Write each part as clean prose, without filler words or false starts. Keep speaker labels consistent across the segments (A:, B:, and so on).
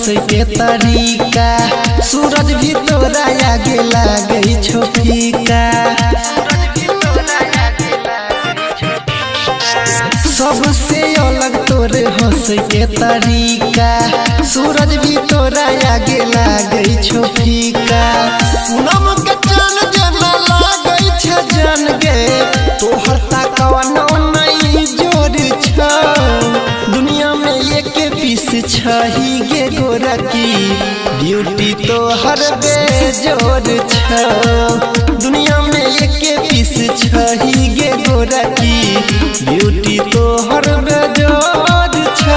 A: हंस के तरीका सूरज भी तोरा आगे लागे छो फीका। सबसे अलग तोरे हंस के तरीका सूरज भी तोरा आगे लागे छो फीका। पूनम के चान जना लागे छ जन गे तोहर ताकवनो नहीं जोड़ छ। दुनिया में एक पीस छही गे गोरा की ब्यूटी तोहर बेजोड़ छ। दुनिया में एक पीस छही गे गोरा की ब्यूटी तोहर बेजोड़ छ।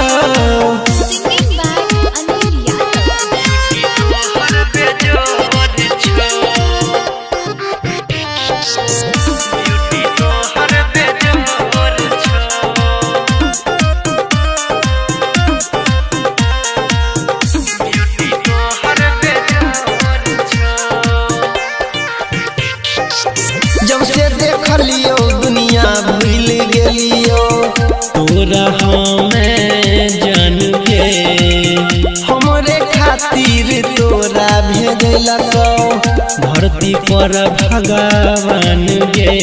A: जब से देखलियो दुनिया भूल गेलियो तोरा हमें जान गे। हमरे खातिर तोरा भेजलको धरती पर भगवान गे।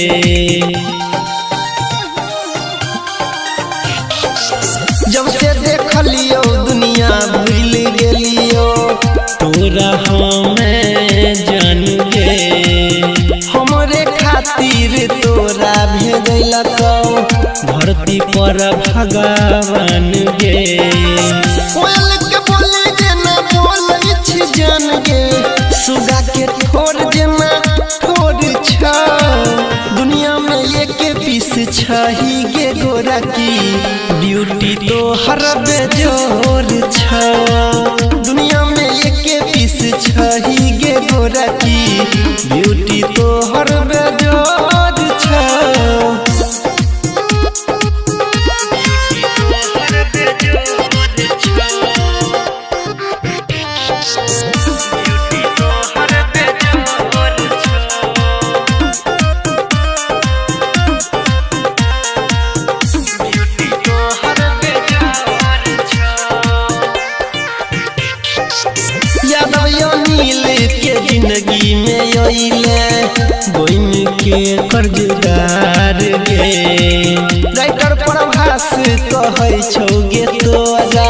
A: जब से देखलियो दुनिया भूल गेलियो तोरा हमें जान गे। हमरे खातिर तोरा भेजलको धरती पर भगवान गे। कोयल के बोले जेना बोलै छी जान गे सुगा के ठोर जेना ठोर छ। दुनिया में एक पीस छही गे गोरा की ब्यूटी तोहर बेजोड़ छ। दुनिया में एक पीस छही गे गोरा की ब्यूटी तोहर बेजोड़ छ। यादव नील के जिंदगी में अइले बोइन के कर्जदार गे। राइटर प्रभास कहै छौ गे तोरा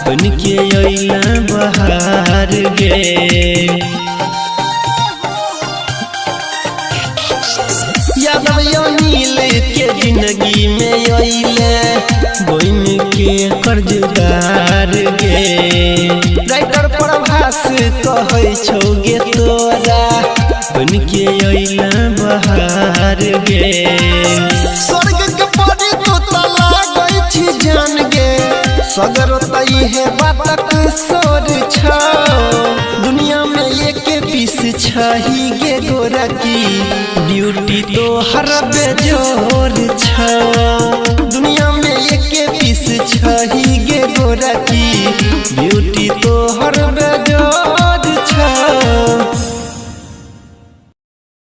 A: बन के अइला बहार गे। यादव नील के जिंदगी में अइले बोइन के कर्जदार गे। राइटर प्रभास कहै छौ गे तोरा बन के अइला बहार गे। स्वर्ग के परी तो लागै छी जान गे सगर तई है बातक सोर छ। दुनिया में एक पीस छही गे गोरा की ब्यूटी तोहर बेजोड़ छ। दुनिया में एक पीस छही गे गोरा की ब्यूटी तोहर